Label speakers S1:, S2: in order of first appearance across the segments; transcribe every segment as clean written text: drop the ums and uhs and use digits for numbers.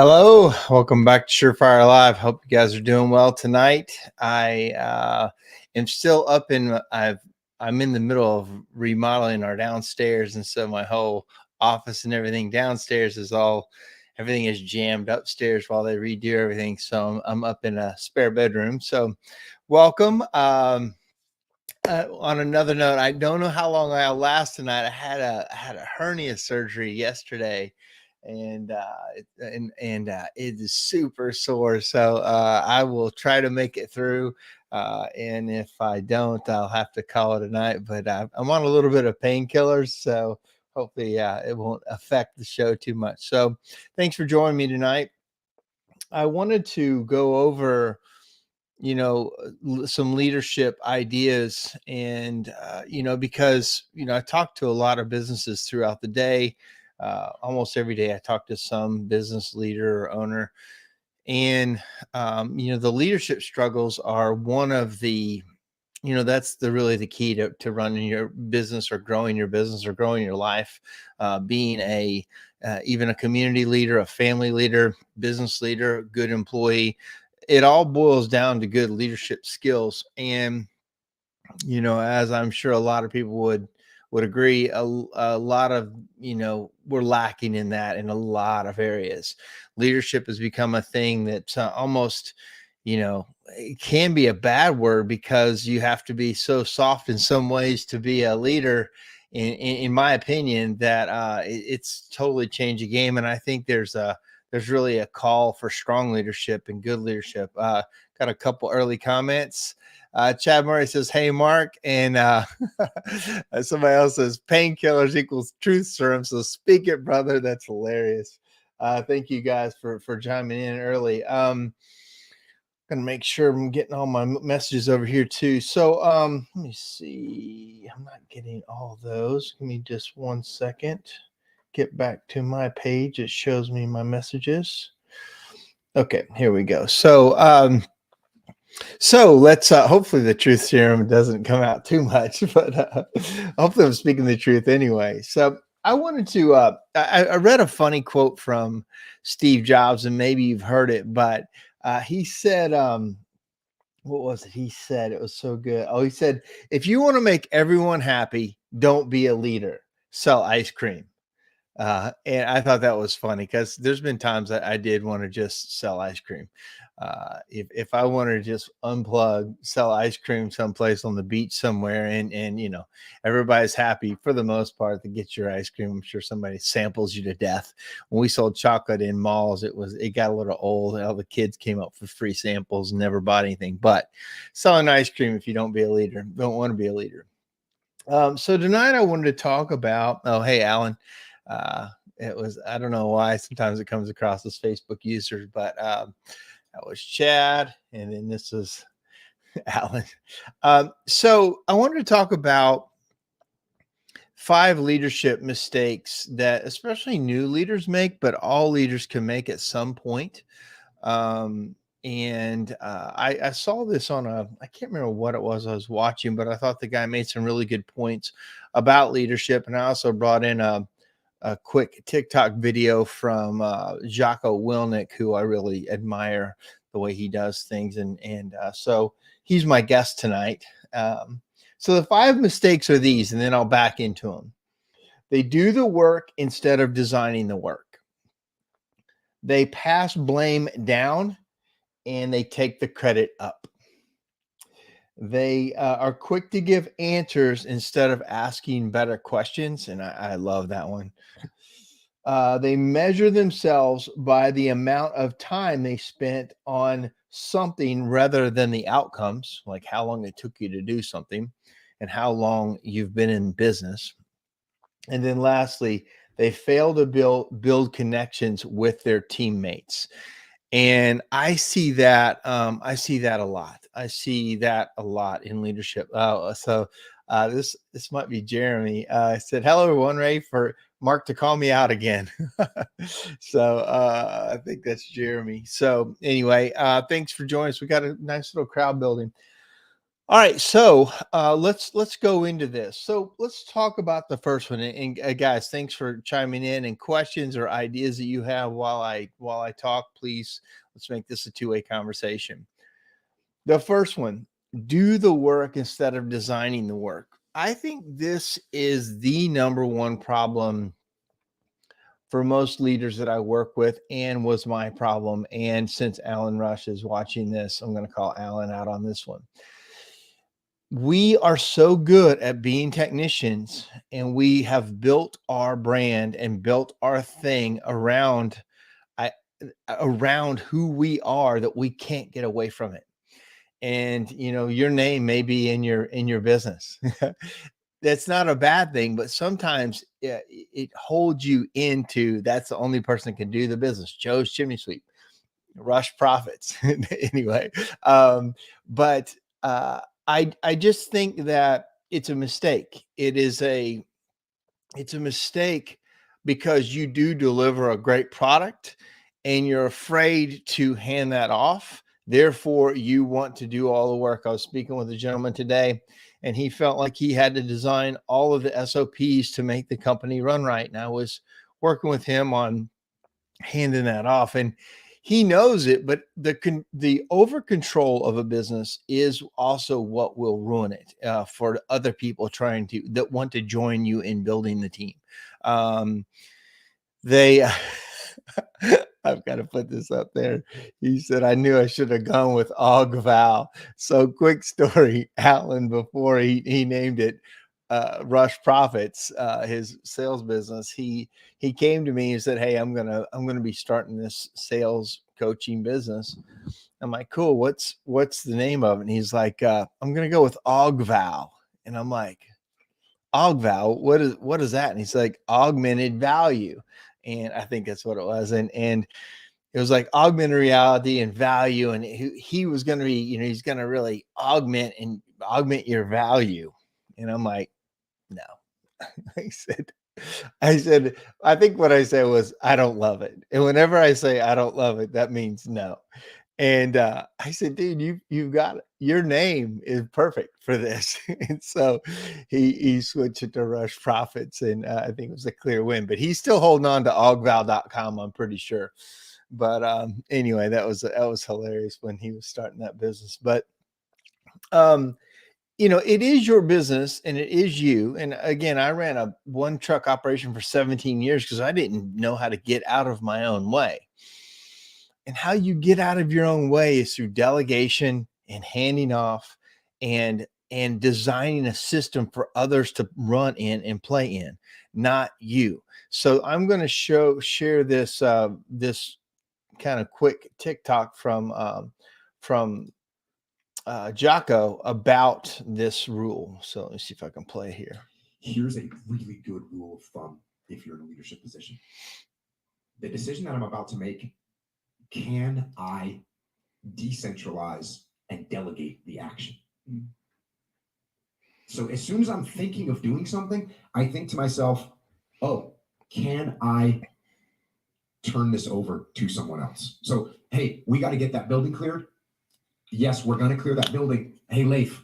S1: Hello, welcome back to SureFire Live. Hope you guys are doing well tonight. I am still up in. I'm in the middle of remodeling our downstairs, and so my whole office and everything downstairs is everything is jammed upstairs while they redo everything. So I'm up in a spare bedroom. So welcome. On another note, I don't know how long I'll last tonight. I had a hernia surgery yesterday, and it is super sore. So I will try to make it through. And if I don't, I'll have to call it a night. But I'm on a little bit of painkillers, so hopefully it won't affect the show too much. So thanks for joining me tonight. I wanted to go over some leadership ideas, and because I talk to a lot of businesses throughout the day. Almost every day I talk to some business leader or owner, and the leadership struggles are one of the that's really the key to running your business or growing your business or growing your life. Being a even a community leader, a family leader, business leader, good employee, it all boils down to good leadership skills. And as I'm sure a lot of people would agree, a lot of we're lacking in that in a lot of areas. Leadership has become a thing that's almost, it can be a bad word because you have to be so soft in some ways to be a leader. In my opinion, that it's totally changed the game, and I think there's really a call for strong leadership and good leadership. Got a couple early comments. Chad Murray says, "Hey, Mark," and somebody else says, "Painkillers equals truth serum." So speak it, brother. That's hilarious. Thank you guys for chiming in early. Gonna make sure I'm getting all my messages over here too. So let me see. I'm not getting all those. Give me just 1 second. Get back to my page. It shows me my messages. Okay, here we go. So let's hopefully the truth serum doesn't come out too much, but hopefully I'm speaking the truth anyway. So I wanted to I read a funny quote from Steve Jobs, and maybe you've heard it, but he said what was it? He said, it was so good. Oh, he said, if you want to make everyone happy, don't be a leader, sell ice cream. And I thought that was funny because there's been times that I did want to just sell ice cream. If I wanted to just unplug, sell ice cream someplace on the beach somewhere, and everybody's happy for the most part to get your ice cream. I'm sure somebody samples you to death. When we sold chocolate in malls, it got a little old. All the kids came up for free samples and never bought anything. But selling ice cream, if you don't want to be a leader. So tonight I wanted to talk about. Oh, hey, Alan. It was, I don't know why sometimes it comes across as Facebook users, but that was Chad, and then this is Alan. So I wanted to talk about 5 leadership mistakes that especially new leaders make, but all leaders can make at some point. And I saw this on I can't remember what it was I was watching, but I thought the guy made some really good points about leadership. And I also brought in a quick TikTok video from Jocko Willnick, who I really admire the way he does things. And so he's my guest tonight. So the 5 mistakes are these, and then I'll back into them. They do the work instead of designing the work. They pass blame down, and they take the credit up. They are quick to give answers instead of asking better questions. And I love that one. They measure themselves by the amount of time they spent on something rather than the outcomes, like how long it took you to do something and how long you've been in business. And then lastly, they fail to build connections with their teammates. And I see that a lot. I see that a lot in leadership. This might be Jeremy. I said, hello, everyone, ready for Mark to call me out again. So I think that's Jeremy. So anyway, thanks for joining us. We got a nice little crowd building. All right, so let's go into this. So let's talk about the first one. And guys, thanks for chiming in, and questions or ideas that you have while I talk. Please, let's make this a two-way conversation. The first one: do the work instead of designing the work. I think this is the number one problem for most leaders that I work with, and was my problem. And since Alan Rush is watching this, I'm going to call Alan out on this one. We are so good at being technicians, and we have built our brand and built our thing around I around who we are, that we can't get away from it. And your name may be in your business. That's not a bad thing, but sometimes it holds you into, that's the only person that can do the business. Joe's Chimney Sweep, Rush Profits. Anyway, but I just think that it's a mistake. It's a mistake because you do deliver a great product, and you're afraid to hand that off. Therefore, you want to do all the work. I was speaking with a gentleman today, and he felt like he had to design all of the SOPs to make the company run right. And I was working with him on handing that off, and he knows it, but the over control of a business is also what will ruin it for other people that want to join you in building the team. They I've got to put this up there. He said, I knew I should have gone with Ogval. So quick story, Alan, before he named it Rush Profits, his sales business, he came to me and said, hey, I'm gonna be starting this sales coaching business. I'm like, cool, what's the name of it? And he's like, I'm gonna go with Ogval. And I'm like, Ogval, what is that? And he's like, augmented value. And I think that's what it was. And it was like augmented reality and value. And he was going to be, he's going to really augment your value. And I'm like, no. I said, I think what I said was, I don't love it. And whenever I say I don't love it, that means no. And I said, dude, you've got it. Your name is perfect for this. And so he switched it to Rush Profits, and I think it was a clear win. But he's still holding on to ogval.com, I'm pretty sure. But anyway, that was hilarious when he was starting that business. But it is your business, and it is you. And again, I ran a one truck operation for 17 years because I didn't know how to get out of my own way. And how you get out of your own way is through delegation and handing off, and designing a system for others to run in and play in, not you. So I'm going to share this this kind of quick TikTok from Jocko about this rule. So let me see if I can play here.
S2: Here's a really good rule of thumb if you're in a leadership position. The decision that I'm about to make, can I decentralize and delegate the action? So as soon as I'm thinking of doing something, I think to myself, oh, can I turn this over to someone else? So, hey, we got to get that building cleared. Yes, we're going to clear that building. Hey, Leif,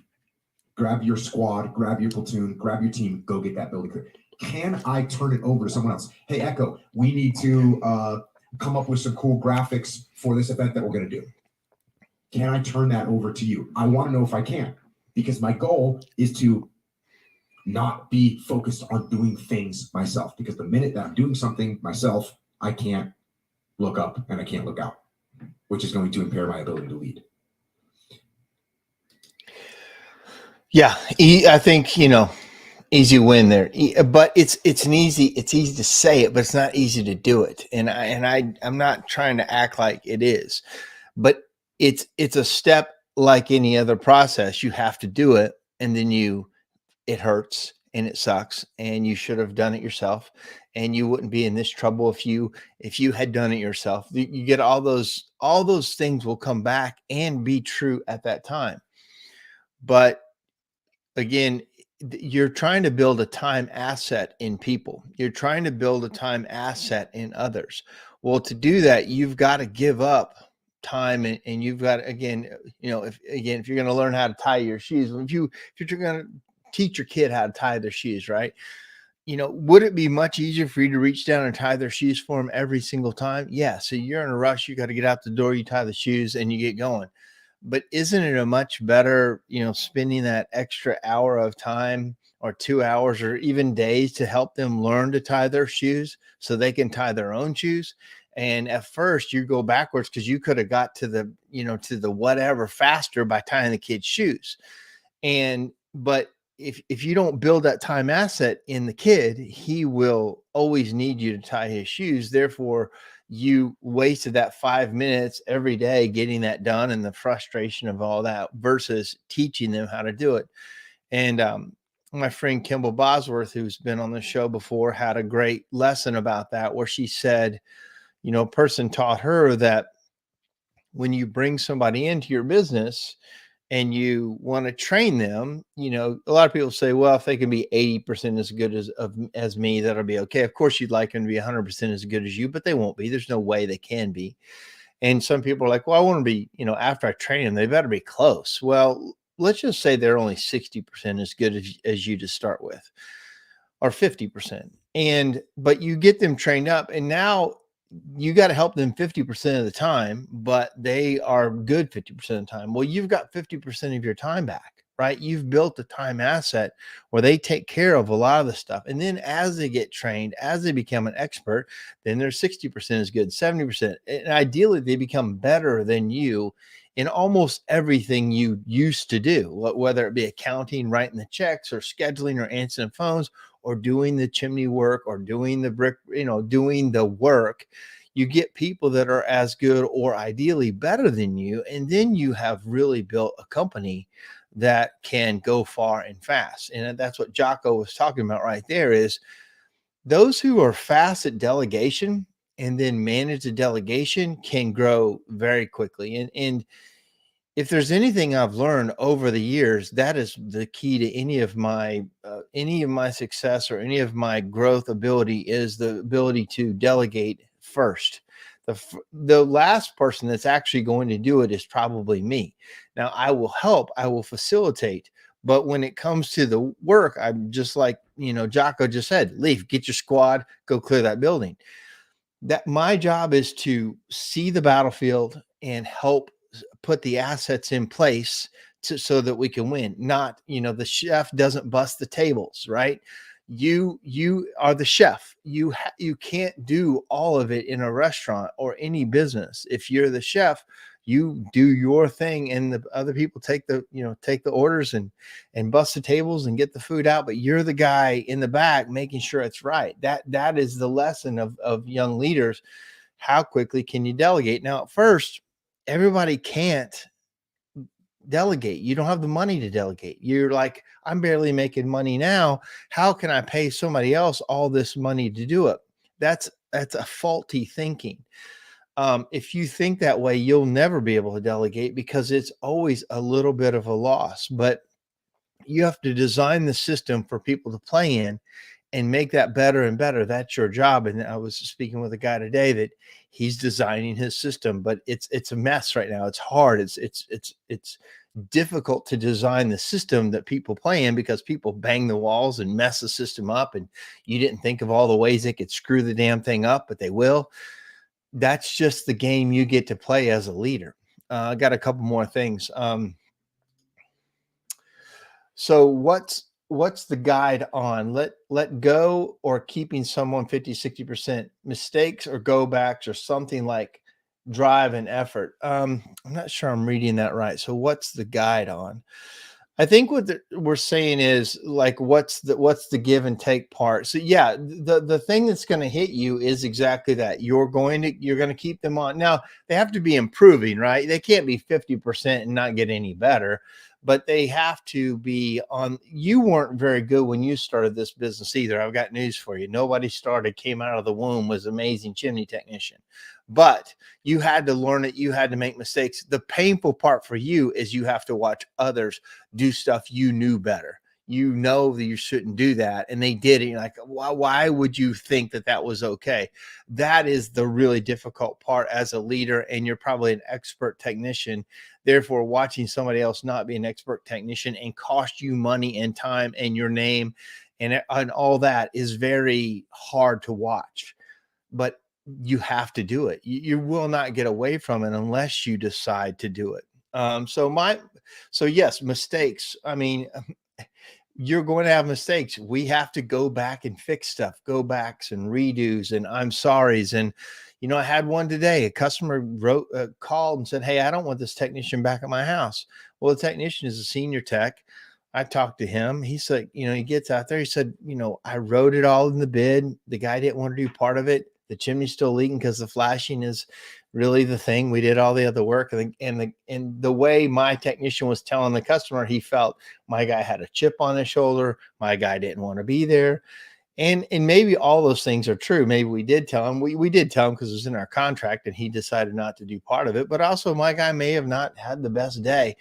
S2: grab your squad, grab your platoon, grab your team, go get that building cleared. Can I turn it over to someone else? Hey, Echo, we need to come up with some cool graphics for this event that we're going to do. Can I turn that over to you? I want to know if I can, because my goal is to not be focused on doing things myself, because the minute that I'm doing something myself, I can't look up and I can't look out, which is going to impair my ability to lead.
S1: Yeah, I think, easy win there, but it's easy to say it, but it's not easy to do it. And I'm not trying to act like it is, but it's a step like any other process. You have to do it, and then it hurts and it sucks, and you should have done it yourself, and you wouldn't be in this trouble if you had done it yourself. You get all those things will come back and be true at that time. But again, you're trying to build a time asset in people. You're trying to build a time asset in others. Well, to do that, you've got to give up time, and you've got, again, if you're going to learn how to tie your shoes, if you're going to teach your kid how to tie their shoes, right? Would it be much easier for you to reach down and tie their shoes for them every single time? Yeah. So you're in a rush, you got to get out the door, you tie the shoes and you get going. But isn't it a much better, spending that extra hour of time or 2 hours or even days to help them learn to tie their shoes so they can tie their own shoes? And at first you go backwards because you could have got to the whatever faster by tying the kid's shoes. But if you don't build that time asset in the kid, he will always need you to tie his shoes. Therefore, you wasted that 5 minutes every day getting that done and the frustration of all that versus teaching them how to do it. And my friend Kimball Bosworth, who's been on the show before, had a great lesson about that, where she said, a person taught her that when you bring somebody into your business and you want to train them, a lot of people say, well, if they can be 80% as good as me, that'll be okay. Of course, you'd like them to be 100% as good as you, but they won't be. There's no way they can be. And some people are like, well, I want to be, after I train them, they better be close. Well, let's just say they're only 60% as good as you to start with, or 50%. But you get them trained up, and now you got to help them 50% of the time, but they are good 50% of the time. Well, you've got 50% of your time back, right? You've built a time asset where they take care of a lot of the stuff. And then as they get trained, as they become an expert, then they're 60% as good, 70%. And ideally, they become better than you in almost everything you used to do, whether it be accounting, writing the checks, or scheduling, or answering phones, or doing the chimney work, or doing the brick, doing the work. You get people that are as good or ideally better than you. And then you have really built a company that can go far and fast. And that's what Jocko was talking about right there, is those who are fast at delegation and then manage the delegation can grow very quickly. And if there's anything I've learned over the years, that is the key to any of my success or any of my growth ability, is the ability to delegate first. The last person that's actually going to do it is probably me. Now, I will help, I will facilitate, but when it comes to the work, I'm just like, Jocko just said, Leaf, get your squad, go clear that building. That my job is to see the battlefield and help put the assets in place so that we can win. Not, the chef doesn't bust the tables, right? You are the chef. You can't do all of it in a restaurant or any business. If you're the chef, you do your thing, and the other people take the orders and bust the tables and get the food out. But you're the guy in the back making sure it's right. That is the lesson of young leaders. How quickly can you delegate? Now, at first, everybody can't delegate. You don't have the money to delegate. You're like, I'm barely making money now. How can I pay somebody else all this money to do it? That's a faulty thinking. If you think that way, you'll never be able to delegate, because it's always a little bit of a loss. But you have to design the system for people to play in and make that better and better. That's your job. And I was speaking with a guy today that he's designing his system, but it's a mess right now. It's hard. It's difficult to design the system that people play in, because people bang the walls and mess the system up. And you didn't think of all the ways they could screw the damn thing up, but they will. That's just the game you get to play as a leader. I got a couple more things. So what's the guide on let go or keeping someone 50-60% mistakes or go backs or something like drive and effort? I'm not sure I'm reading that right. So what's the guide on? I think what we're saying is, like, what's the give and take part. So yeah, the thing that's going to hit you is exactly that. You're going to keep them on. Now, they have to be improving, right? They can't be 50% and not get any better, but they have to be on. You weren't very good when you started this business either. I've got news for you. Nobody came out of the womb was amazing chimney technician, but you had to learn it. You had to make mistakes. The painful part for you is you have to watch others do stuff you knew better. you know that you shouldn't do that, and they did it. You're like, why would you think that that was okay? That is the really difficult part as a leader, and you're probably an expert technician. Therefore, watching somebody else not be an expert technician and cost you money and time and your name and all that is very hard to watch. But you have to do it. You will not get away from it unless you decide to do it. So yes, mistakes. I mean, you're going to have mistakes. We have to go back and fix stuff, go backs and redos and I'm sorry's. And, I had one today. A customer called and said, "Hey, I don't want this technician back at my house." Well, the technician is a senior tech. I talked to him. He said, he gets out there. He said, "I wrote it all in the bid. The guy didn't want to do part of it. The chimney's still leaking because the flashing is really the thing. We did all the other work." And the way my technician was telling the customer, he felt my guy had a chip on his shoulder. My guy didn't want to be there. And maybe all those things are true. Maybe we did tell him. We did tell him because it was in our contract and he decided not to do part of it. But also my guy may have not had the best day.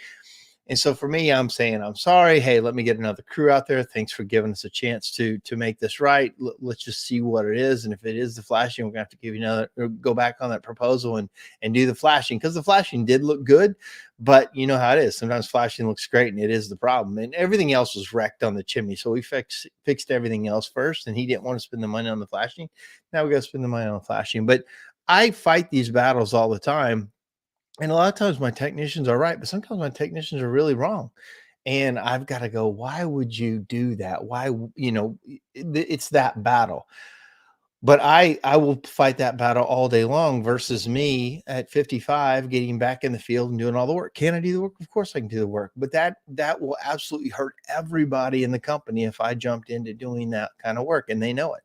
S1: And so for me, I'm saying, I'm sorry. Hey, let me get another crew out there. Thanks for giving us a chance to make this right. Let's just see what it is. And if it is the flashing, we're gonna have to give you another, or go back on that proposal and do the flashing, because the flashing did look good, but you know how it is. Sometimes flashing looks great and it is the problem. And everything else was wrecked on the chimney. So we fixed everything else first, and he didn't want to spend the money on the flashing. Now we got to spend the money on the flashing. But I fight these battles all the time. And a lot of times my technicians are right, but sometimes my technicians are really wrong. And I've got to go, why would you do that? Why, it's that battle. But I will fight that battle all day long versus me at 55 getting back in the field and doing all the work. Can I do the work? Of course I can do the work. But that will absolutely hurt everybody in the company if I jumped into doing that kind of work, and they know it.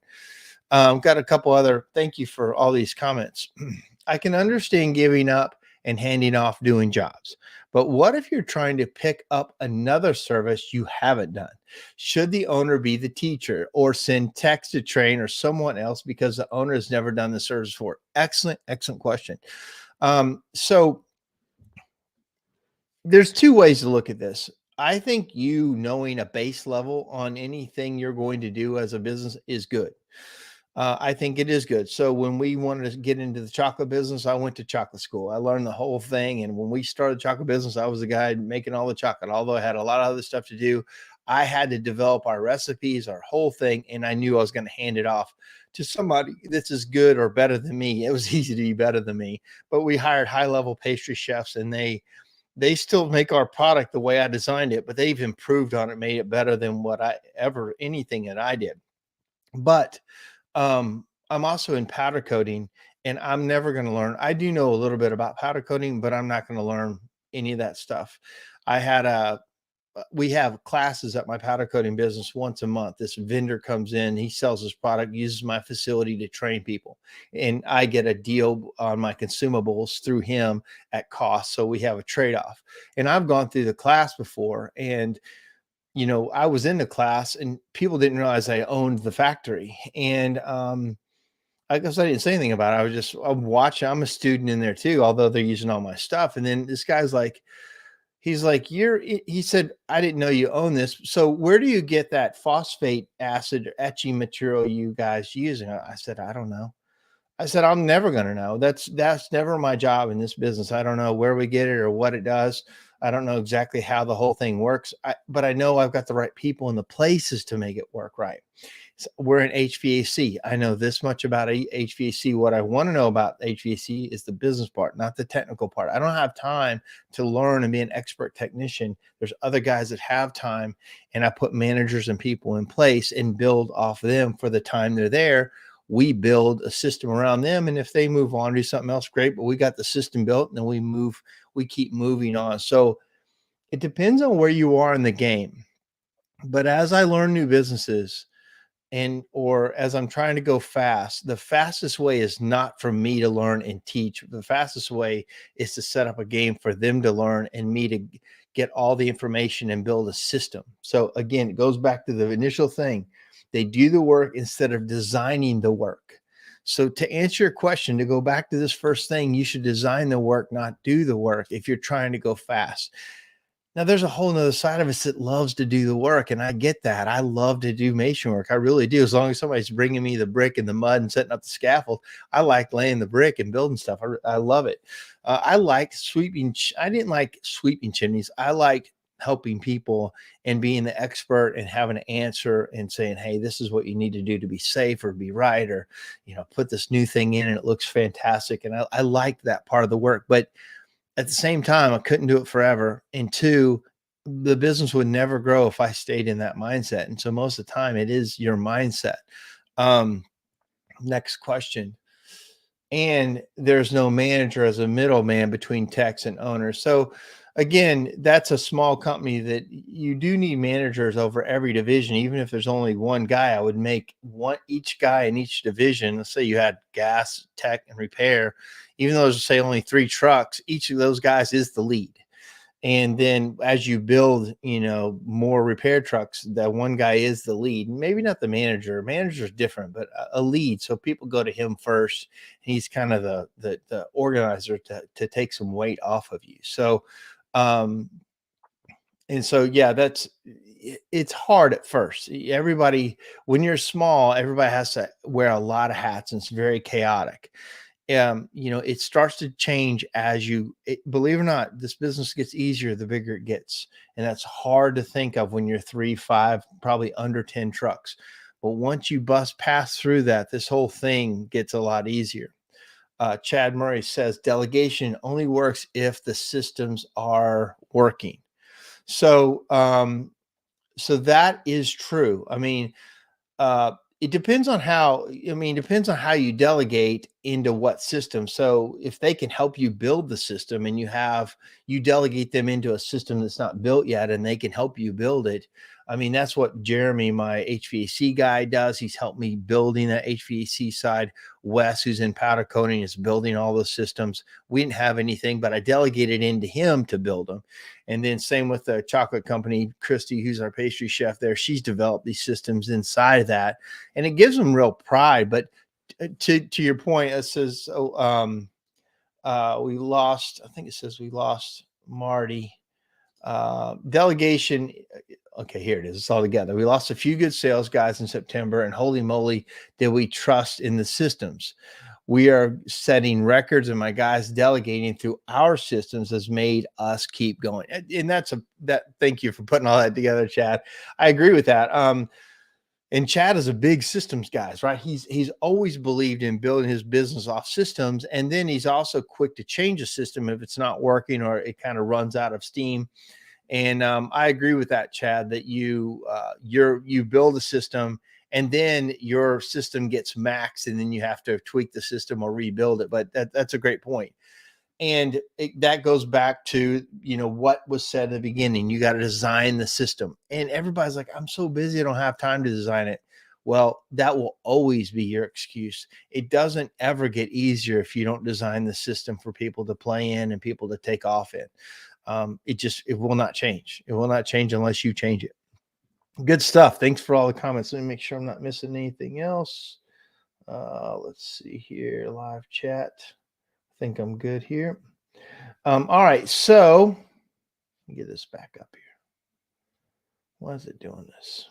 S1: Got a couple other, thank you for all these comments. I can understand giving up and handing off doing jobs. But what if you're trying to pick up another service you haven't done? Should the owner be the teacher or send text to train or someone else because the owner has never done the service before? Excellent, excellent question. So there's two ways to look at this. I think you knowing a base level on anything you're going to do as a business is good. I think it is good. So when we wanted to get into the chocolate business, I went to chocolate school. I learned the whole thing. And when we started the chocolate business, I was the guy making all the chocolate. Although I had a lot of other stuff to do, I had to develop our recipes, our whole thing. And I knew I was going to hand it off to somebody that's as good or better than me. It was easy to be better than me, but we hired high-level pastry chefs, and they still make our product the way I designed it, but they've improved on it, made it better than anything that I did. But I'm also in powder coating, and I'm never going to learn. I do know a little bit about powder coating, but I'm not going to learn any of that stuff. We have classes at my powder coating business once a month. This vendor comes in, he sells his product, uses my facility to train people, and I get a deal on my consumables through him at cost. So we have a trade-off. And I've gone through the class before, and I was in the class and people didn't realize I owned the factory. And I guess I didn't say anything about it. I'm watching. I'm a student in there too, although they're using all my stuff. And then this guy's like, he said, "I didn't know you own this. So where do you get that phosphate acid etching material you guys using?" I said, "I don't know." I said, "I'm never going to know. That's never my job in this business. I don't know where we get it or what it does. I don't know exactly how the whole thing works, but I know I've got the right people in the places to make it work right." So we're in HVAC. I know this much about HVAC. What I want to know about HVAC is the business part, not the technical part. I don't have time to learn and be an expert technician. There's other guys that have time, and I put managers and people in place and build off of them for the time they're there. We build a system around them, and if they move on to do something else, great, but we got the system built, and then we keep moving on. So it depends on where you are in the game. But as I learn new businesses, or as I'm trying to go fast, the fastest way is not for me to learn and teach. The fastest way is to set up a game for them to learn and me to get all the information and build a system. So again, it goes back to the initial thing. They do the work instead of designing the work. So to answer your question, to go back to this first thing, you should design the work, not do the work if you're trying to go fast. Now there's a whole nother side of us that loves to do the work, and I get that. I love to do mason work. I really do. As long as somebody's bringing me the brick and the mud and setting up the scaffold, I like laying the brick and building stuff. I love it. I like sweeping. I didn't like sweeping chimneys. I liked helping people and being the expert and having an answer and saying, "Hey, this is what you need to do to be safe or be right," or put this new thing in and it looks fantastic. And I liked that part of the work, but at the same time, I couldn't do it forever. And two, the business would never grow if I stayed in that mindset. And so most of the time, it is your mindset. Um, Next question. And there's no manager as a middleman between techs and owners. So again, that's a small company that you do need managers over every division. Even if there's only one guy, I would make one each guy in each division. Let's say you had gas, tech, and repair. Even though there's say only 3 trucks, each of those guys is the lead. And then as you build, more repair trucks, that one guy is the lead. Maybe not the manager. Manager is different, but a lead. So people go to him first. He's kind of the organizer to take some weight off of you. So, um, and so yeah, it's hard at first. Everybody, when you're small, everybody has to wear a lot of hats, and it's very chaotic. It starts to change as believe it or not, this business gets easier the bigger it gets. And that's hard to think of when you're 3, 5, probably under 10 trucks. But once you pass through that, this whole thing gets a lot easier. Chad Murray says delegation only works if the systems are working. So, so that is true. I mean, it depends on depends on how you delegate into what system. So if they can help you build the system and you delegate them into a system that's not built yet and they can help you build it. I mean, that's what Jeremy, my HVAC guy, does. He's helped me building that HVAC side. Wes, who's in powder coating, is building all those systems. We didn't have anything, but I delegated into him to build them. And then same with the chocolate company, Christy, who's our pastry chef there. She's developed these systems inside of that, and it gives them real pride. But to your point, it says, we lost. I think it says we lost Marty. Delegation. Okay, here it is. It's all together. We lost a few good sales guys in September, and holy moly, did we trust in the systems. We are setting records, and my guys delegating through our systems has made us keep going. And thank you for putting all that together, Chad. I agree with that. And Chad is a big systems guy, right? He's always believed in building his business off systems. And then he's also quick to change a system if it's not working or it kind of runs out of steam. And I agree with that, Chad, that you build a system and then your system gets maxed and then you have to tweak the system or rebuild it. But that's a great point. And that goes back to, what was said at the beginning. You got to design the system. And everybody's like, I'm so busy, I don't have time to design it. Well, that will always be your excuse. It doesn't ever get easier if you don't design the system for people to play in and people to take off in. It will not change. It will not change unless you change it. Good stuff. Thanks for all the comments. Let me make sure I'm not missing anything else. Let's see here. Live chat. I think I'm good here. All right. So let me get this back up here. Why is it doing this?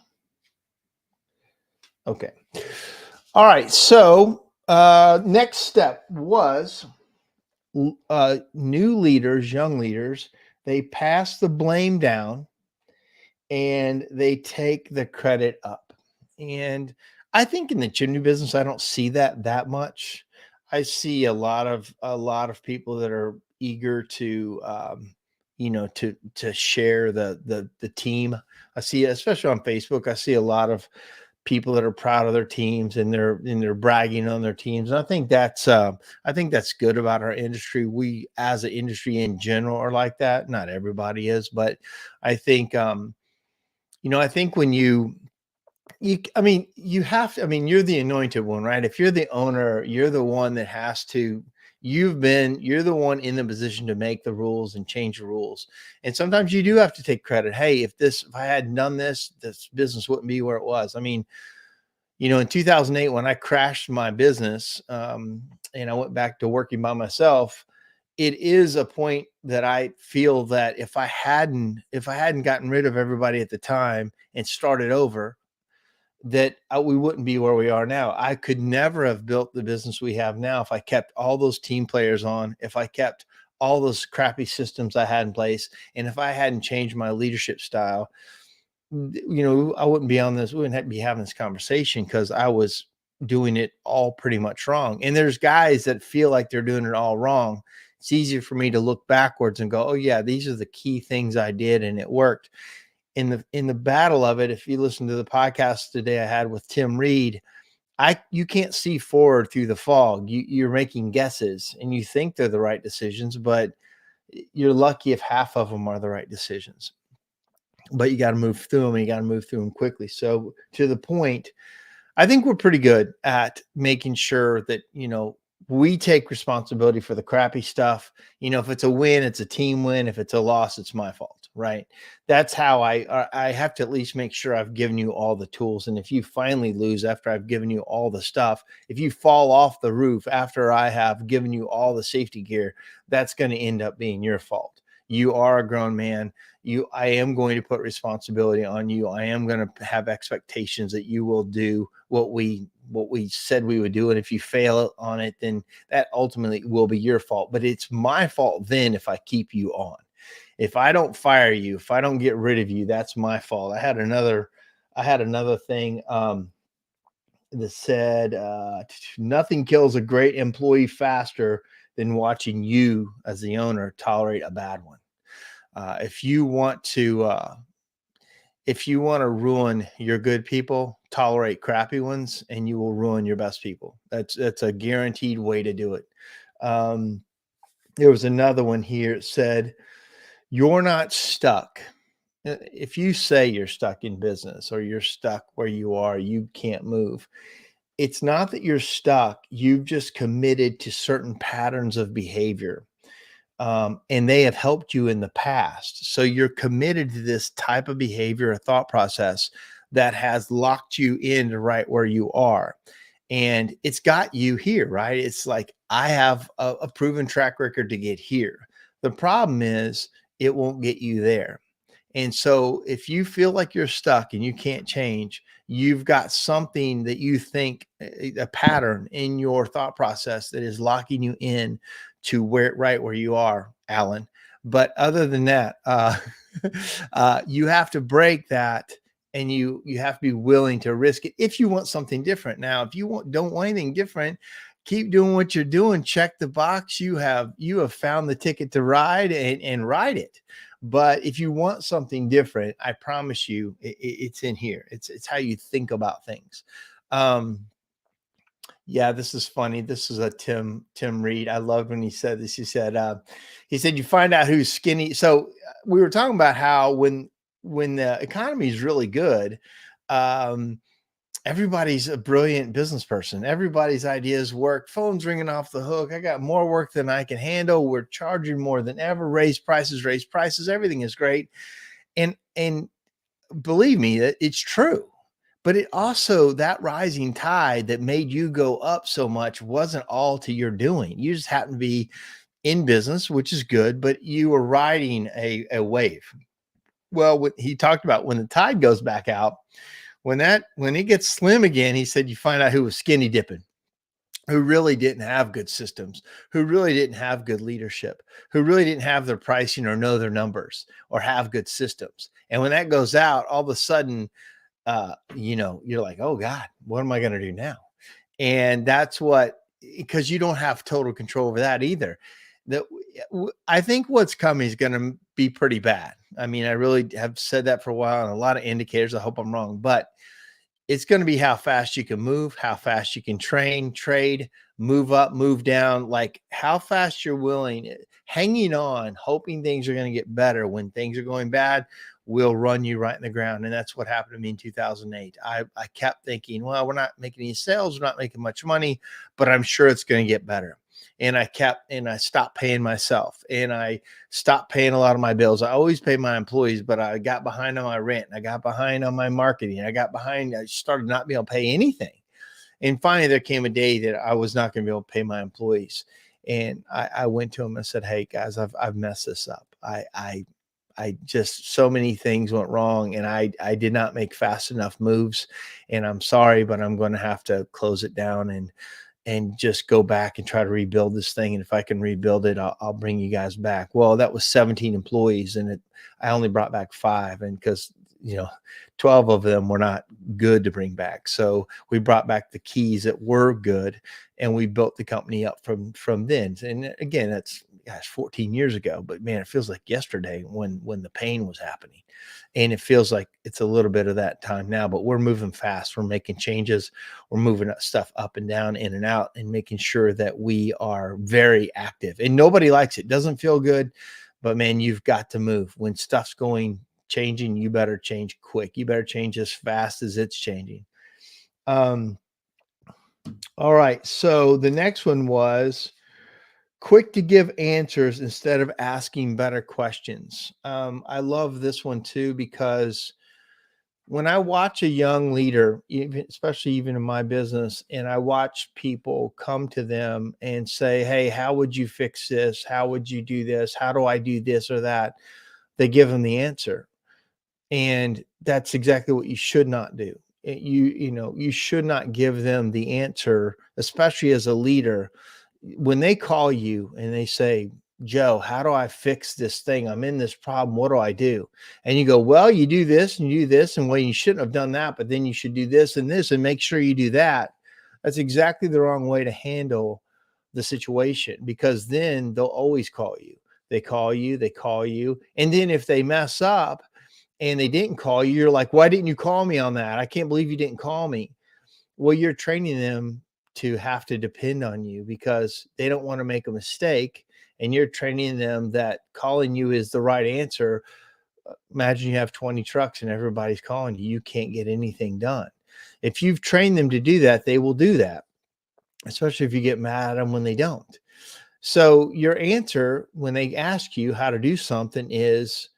S1: Okay. All right. So next step was new leaders, young leaders, they pass the blame down and they take the credit up. And I think in the chimney business, I don't see that much. I see a lot of people that are eager to, to share the team. I see, especially on Facebook, I see a lot of people that are proud of their teams and they're bragging on their teams. And I think that's good about our industry. We, as an industry in general, are like that. Not everybody is, but I think, I think when you have to, you're the anointed one, right? If you're the owner, you're the one that has to, you're the one in the position to make the rules and change the rules. And sometimes you do have to take credit. Hey, if I hadn't done this business wouldn't be where it was. In 2008, when I crashed my business, and I went back to working by myself, it is a point that I feel that if I hadn't gotten rid of everybody at the time and started over, that we wouldn't be where we are now. I could never have built the business we have now if I kept all those team players on, if I kept all those crappy systems I had in place, and if I hadn't changed my leadership style. I wouldn't be on this, we wouldn't be having this conversation, because I was doing it all pretty much wrong. And there's guys that feel like they're doing it all wrong. It's easier for me to look backwards and go, oh yeah, these are the key things I did and it worked. In the battle of it, if you listen to the podcast today I had with Tim Reed, you can't see forward through the fog. You're making guesses and you think they're the right decisions, but you're lucky if half of them are the right decisions. But you got to move through them, and you got to move through them quickly. So to the point, I think we're pretty good at making sure that, we take responsibility for the crappy stuff. If it's a win, it's a team win. If it's a loss, it's my fault, right? That's how I have to at least make sure I've given you all the tools. And if you finally lose after I've given you all the stuff, if you fall off the roof after I have given you all the safety gear, that's going to end up being your fault. You are a grown man. I am going to put responsibility on you. I am going to have expectations that you will do what we said we would do. And if you fail on it, then that ultimately will be your fault. But it's my fault then if I keep you on. If I don't fire you, if I don't get rid of you, that's my fault. I had another thing that said, nothing kills a great employee faster than watching you as the owner tolerate a bad one. If you want to ruin your good people, tolerate crappy ones, and you will ruin your best people. That's a guaranteed way to do it. There was another one here. It said, you're not stuck. If you say you're stuck in business or you're stuck where you are, you can't move. It's not that you're stuck. You've just committed to certain patterns of behavior. And they have helped you in the past. So you're committed to this type of behavior or thought process that has locked you in right where you are. And it's got you here, right? It's like, I have a proven track record to get here. The problem is it won't get you there. And so if you feel like you're stuck and you can't change, you've got something that you think, a pattern in your thought process that is locking you in to right where you are, Alan. But other than that, you have to break that, and you have to be willing to risk it if you want something different. Now, if you don't want anything different, keep doing what you're doing. Check the box. You have found the ticket to ride and ride it. But if you want something different, I promise you, it's in here. It's how you think about things. Yeah, this is funny. This is a Tim Reed. I loved when he said this. He said, you find out who's skinny. So we were talking about how when the economy is really good, everybody's a brilliant business person. Everybody's ideas work. Phone's ringing off the hook. I got more work than I can handle. We're charging more than ever. Raise prices. Everything is great. And believe me, that it's true. But it also, that rising tide that made you go up so much wasn't all to your doing. You just happened to be in business, which is good, but you were riding a wave. Well, what he talked about, when the tide goes back out, when it gets slim again, he said, you find out who was skinny dipping, who really didn't have good systems, who really didn't have good leadership, who really didn't have their pricing or know their numbers or have good systems. And when that goes out, all of a sudden, you're like, oh God, what am I going to do now? And that's because you don't have total control over that either. I think what's coming is going to be pretty bad. I mean, I really have said that for a while, and a lot of indicators. I hope I'm wrong, but it's going to be how fast you can move, how fast you can train, trade, move up, move down, like how fast you're willing, hanging on, hoping things are going to get better when things are going bad, will run you right in the ground. And that's what happened to me in 2008. I kept thinking, well, we're not making any sales, we're not making much money, but I'm sure it's going to get better. And I stopped paying myself, and I stopped paying a lot of my bills. I always pay my employees, but I got behind on my rent. I got behind on my marketing. I started not being able to pay anything. And finally there came a day that I was not going to be able to pay my employees. And I went to him and said, "Hey guys, I've messed this up. I just, so many things went wrong, and I did not make fast enough moves, and I'm sorry, but I'm going to have to close it down and just go back and try to rebuild this thing. And if I can rebuild it, I'll bring you guys back." Well, that was 17 employees, and I only brought back 5, and because 12 of them were not good to bring back, so we brought back the keys that were good, and we built the company up from then. And again, that's, gosh, 14 years ago, but man, it feels like yesterday when the pain was happening. And it feels like it's a little bit of that time now, but we're moving fast. We're making changes. We're moving stuff up and down, in and out, and making sure that we are very active. And nobody likes it. Doesn't feel good, but man, you've got to move. When stuff's changing, you better change quick. You better change as fast as it's changing. All right. So the next one was quick to give answers instead of asking better questions. I love this one too, because when I watch a young leader, especially even in my business, and I watch people come to them and say, "Hey, how would you fix this? How would you do this? How do I do this or that?" They give them the answer. And that's exactly what you should not do. You should not give them the answer, especially as a leader. When they call you and they say, "Joe, how do I fix this thing? I'm in this problem. What do I do?" And you go, "Well, you do this and you do this, and well, you shouldn't have done that, but then you should do this and this, and make sure you do that." That's exactly the wrong way to handle the situation, because then they'll always call you. They call you, they call you. And then if they mess up and they didn't call you, you're like, "Why didn't you call me on that? I can't believe you didn't call me." Well, you're training them to have to depend on you because they don't want to make a mistake. And you're training them that calling you is the right answer. Imagine you have 20 trucks and everybody's calling you. You can't get anything done. If you've trained them to do that, they will do that, especially if you get mad at them when they don't. So your answer when they ask you how to do something is,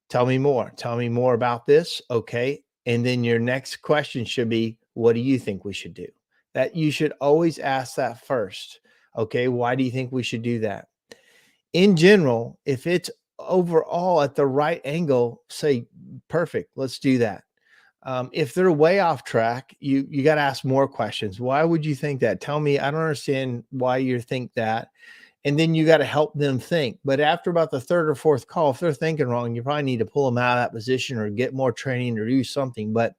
S1: "Tell me more. Tell me more about this." Okay. And then your next question should be, "What do you think we should do?" That you should always ask that first. Okay. Why do you think we should do that? In general, if it's overall at the right angle, say, "Perfect. Let's do that." If they're way off track, you got to ask more questions. "Why would you think that? Tell me. I don't understand why you think that." And then you got to help them think. But after about the third or fourth call, if they're thinking wrong, you probably need to pull them out of that position or get more training or do something. But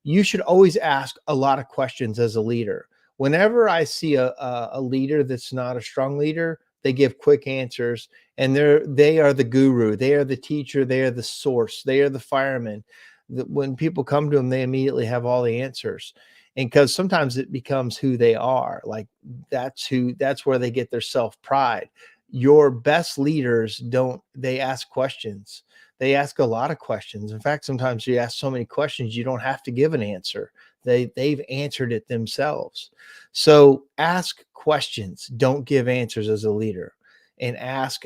S1: you should always ask a lot of questions as a leader. Whenever I see a leader that's not a strong leader, they give quick answers, and they are the guru, they are the teacher, they are the source, they are the fireman. When people come to them, they immediately have all the answers. And because sometimes it becomes who they are, like that's where they get their self pride. Your best leaders don't, they ask questions. They ask a lot of questions. In fact, sometimes you ask so many questions you don't have to give an answer. They've answered it themselves. So ask questions. Don't give answers as a leader. And ask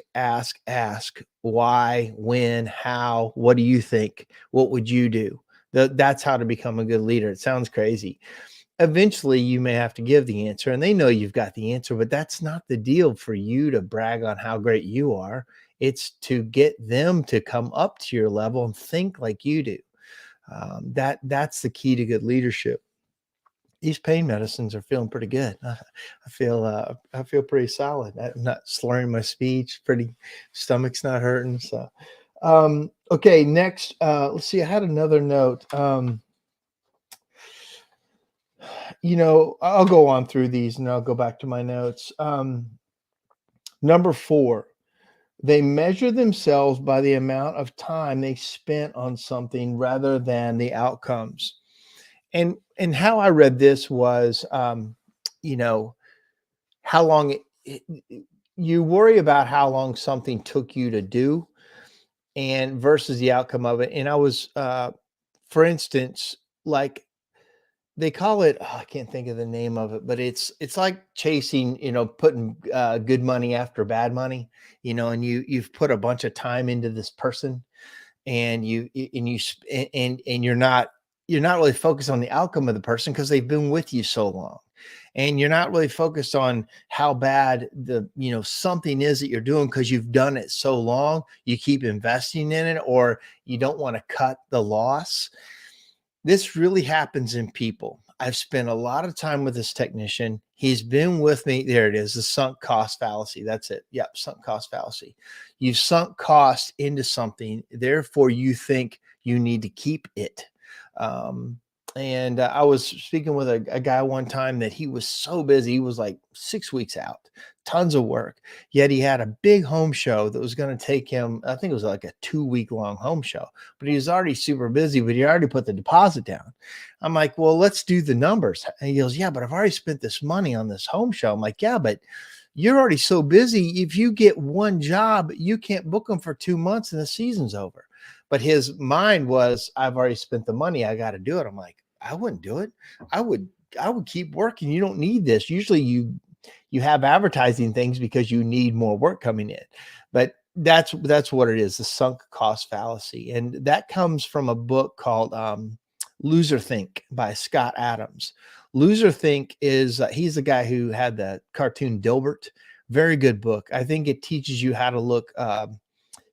S1: why, when, how, what do you think? What would you do? That's how to become a good leader. It sounds crazy. Eventually you may have to give the answer, and they know you've got the answer, but that's not the deal for you to brag on how great you are. It's to get them to come up to your level and think like you do. That's the key to good leadership. These pain medicines are feeling pretty good. I feel pretty solid. I'm not slurring my speech. Pretty, stomach's not hurting. So, okay. Next, let's see. I had another note. I'll go on through these and I'll go back to my notes. Number 4, they measure themselves by the amount of time they spent on something rather than the outcomes. And how I read this was, how long you worry about how long something took you to do and versus the outcome of it. And I was, for instance, like they call it, I can't think of the name of it, but it's like chasing, putting good money after bad money, and you've put a bunch of time into this person, and and you're not really focused on the outcome of the person because they've been with you so long. and you're not really focused on how bad the, something is that you're doing, because you've done it so long, you keep investing in it, or you don't want to cut the loss. This really happens in people. I've spent a lot of time with this technician. He's been with me. There it is, the sunk cost fallacy. That's it. Yep, sunk cost fallacy. You've sunk cost into something, therefore you think you need to keep it. And I was speaking with a guy one time that he was so busy. He was like 6 weeks out, tons of work. Yet he had a big home show that was going to take him, I think it was like a 2 week long home show, but he was already super busy, but he already put the deposit down. I'm like, well, let's do the numbers. And he goes, yeah, but I've already spent this money on this home show. I'm like, yeah, but you're already so busy. If you get one job, you can't book them for 2 months and the season's over. But his mind was, I've already spent the money, I got to do it. I'm like, I wouldn't do it. I would keep working. You don't need this. Usually you have advertising things because you need more work coming in. But that's what it is, the sunk cost fallacy. And that comes from a book called Loser Think by Scott Adams. Loser Think is he's the guy who had the cartoon Dilbert. Very good book. I think it teaches you how to look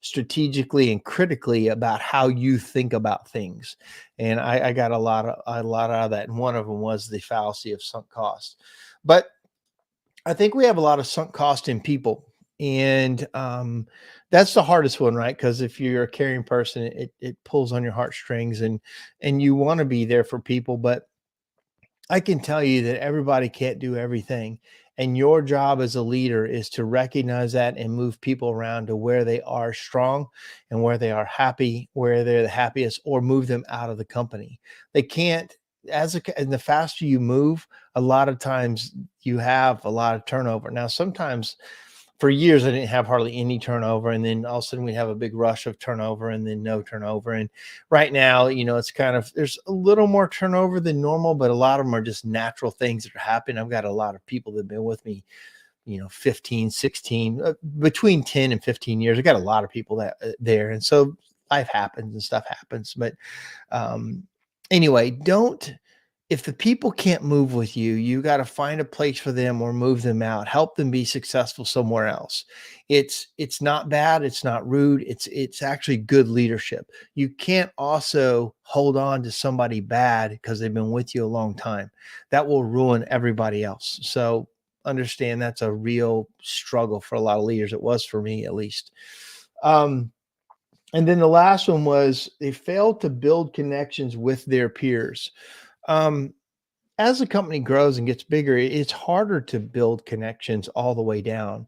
S1: strategically and critically about how you think about things. And I got a lot out of that. And one of them was the fallacy of sunk cost. But I think we have a lot of sunk cost in people. And that's the hardest one, right? Because if you're a caring person, it pulls on your heartstrings, and you want to be there for people. But I can tell you that everybody can't do everything. And your job as a leader is to recognize that and move people around to where they are strong and where they are happy, where they're the happiest, or move them out of the company. They can't, and the faster you move, a lot of times you have a lot of turnover. Now, sometimes for years, I didn't have hardly any turnover. And then all of a sudden we have a big rush of turnover and then no turnover. And right now, it's kind of, there's a little more turnover than normal, but a lot of them are just natural things that are happening. I've got a lot of people that have been with me, 15, 16, between 10 and 15 years. I got a lot of people that there. And so life happens and stuff happens. But anyway, if the people can't move with you, you got to find a place for them or move them out, help them be successful somewhere else. It's not bad. It's not rude. It's actually good leadership. You can't also hold on to somebody bad because they've been with you a long time. That will ruin everybody else. So understand that's a real struggle for a lot of leaders. It was for me, at least. And then the last one was they failed to build connections with their peers. As the company grows and gets bigger, it's harder to build connections all the way down.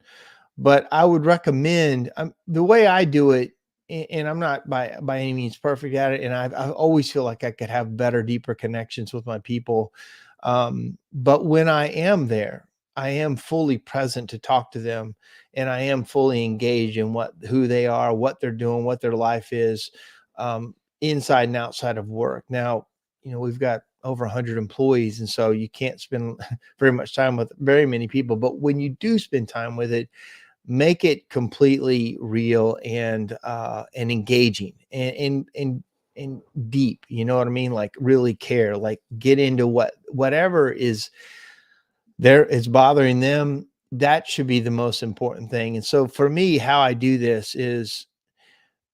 S1: But I would recommend the way I do it, and I'm not by any means perfect at it. And I always feel like I could have better, deeper connections with my people. But when I am there, I am fully present to talk to them, and I am fully engaged in who they are, what they're doing, what their life is, inside and outside of work. Now, we've got over 100 employees, and so you can't spend very much time with very many people. But when you do spend time with it, make it completely real and engaging and deep. You know what I mean? Like really care, like get into whatever is bothering them. That should be the most important thing. And so for me, how I do this is,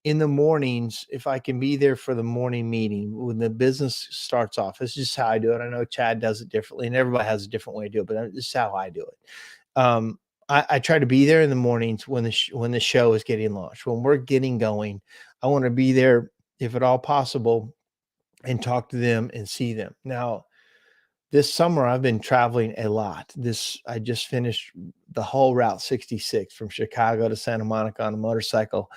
S1: in the mornings, if I can be there for the morning meeting when the business starts off, this is just how I do it. I know Chad does it differently, and everybody has a different way to do it, but this is how I do it. I try to be there in the mornings when the show is getting launched, when we're getting going. I want to be there, if at all possible, and talk to them and see them. Now, this summer, I've been traveling a lot. I just finished the whole Route 66 from Chicago to Santa Monica on a motorcycle,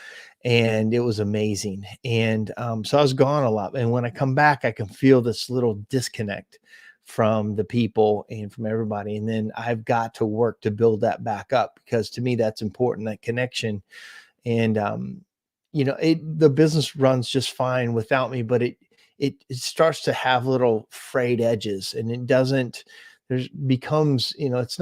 S1: and it was amazing. And so I was gone a lot. And when I come back, I can feel this little disconnect from the people and from everybody. And then I've got to work to build that back up, because to me, that's important, that connection. And the business runs just fine without me, but it starts to have little frayed edges, and it becomes, it's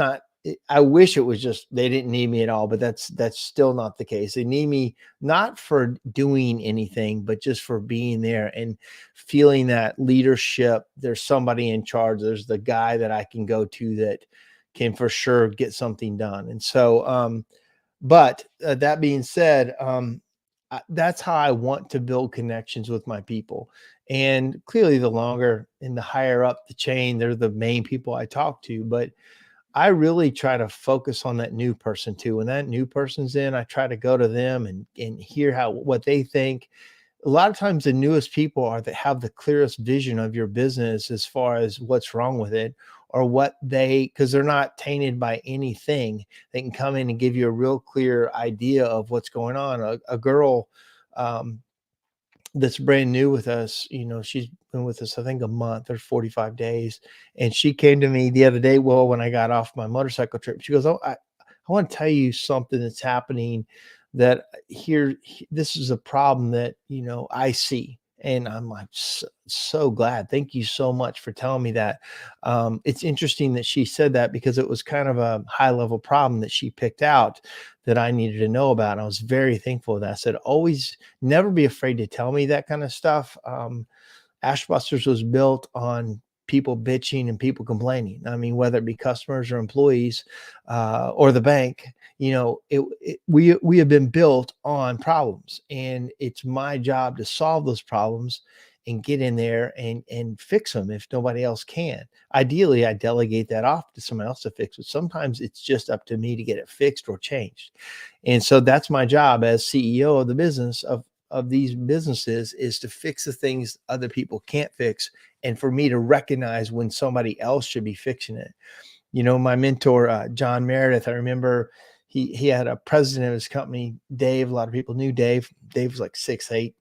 S1: I wish it was just they didn't need me at all, but that's still not the case. They need me not for doing anything, but just for being there and feeling that leadership. There's somebody in charge. There's the guy that I can go to that can for sure get something done. And so, but that being said, that's how I want to build connections with my people. And clearly, the longer and the higher up the chain, they're the main people I talk to. But I really try to focus on that new person too. When that new person's in, I try to go to them and hear what they think. A lot of times the newest people are that have the clearest vision of your business as far as what's wrong with it or what because they're not tainted by anything. They can come in and give you a real clear idea of what's going on. A girl, um, that's brand new with us, she's been with us, I think, a month or 45 days. And she came to me the other day, well, when I got off my motorcycle trip, she goes, "Oh, I want to tell you something that's happening that this is a problem that, I see." And I'm like, so glad. Thank you so much for telling me that. It's interesting that she said that because it was kind of a high level problem that she picked out that I needed to know about. And I was very thankful for that. I said, always never be afraid to tell me that kind of stuff. Ashbusters was built on people bitching and people complaining. I mean, whether it be customers or employees or the bank, we have been built on problems, and it's my job to solve those problems and get in there and fix them if nobody else can. Ideally, I delegate that off to someone else to fix it. Sometimes it's just up to me to get it fixed or changed. And so that's my job as CEO of the business of these businesses, is to fix the things other people can't fix, and for me to recognize when somebody else should be fixing it. My mentor, John Meredith, I remember he had a president of his company, Dave. A lot of people knew Dave. Dave was like 6'8".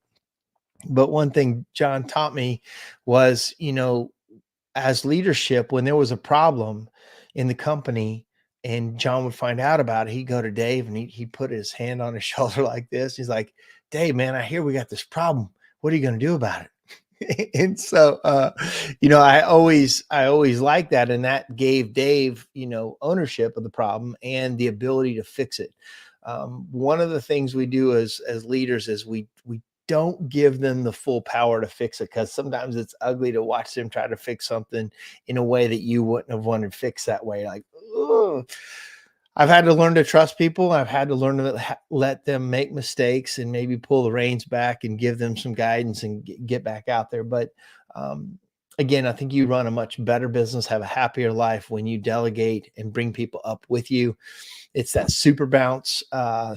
S1: But one thing John taught me was, as leadership, when there was a problem in the company and John would find out about it, he'd go to Dave and he'd put his hand on his shoulder like this. He's like, "Dave, man, I hear we got this problem. What are you going to do about it?" And so, I always like that. And that gave Dave, ownership of the problem and the ability to fix it. One of the things we do as leaders is we don't give them the full power to fix it, because sometimes it's ugly to watch them try to fix something in a way that you wouldn't have wanted fixed that way. Like, ugh. I've had to learn to trust people. I've had to learn to let them make mistakes and maybe pull the reins back and give them some guidance and get back out there. But again, I think you run a much better business, have a happier life when you delegate and bring people up with you. It's that super bounce uh,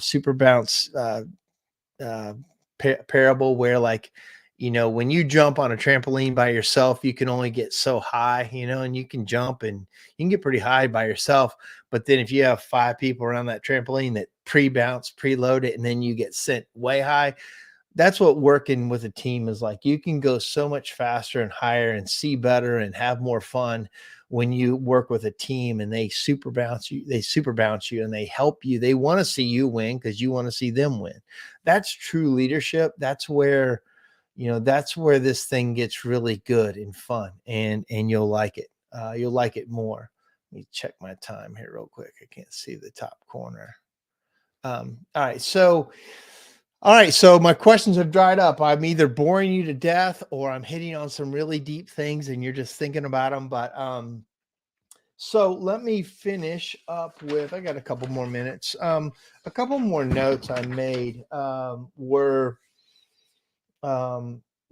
S1: parable where, like, when you jump on a trampoline by yourself, you can only get so high, and you can jump and you can get pretty high by yourself. But then if you have 5 people around that trampoline that pre-bounce, preload it, and then you get sent way high, that's what working with a team is like. You can go so much faster and higher and see better and have more fun when you work with a team and they super bounce you and they help you. They want to see you win because you want to see them win. That's true leadership. That's where this thing gets really good and fun, and you'll like it. You'll like it more. Let me check my time here real quick. I can't see the top corner. All right. So my questions have dried up. I'm either boring you to death or I'm hitting on some really deep things and you're just thinking about them. But so let me finish up with, I got a couple more minutes. A couple more notes I made were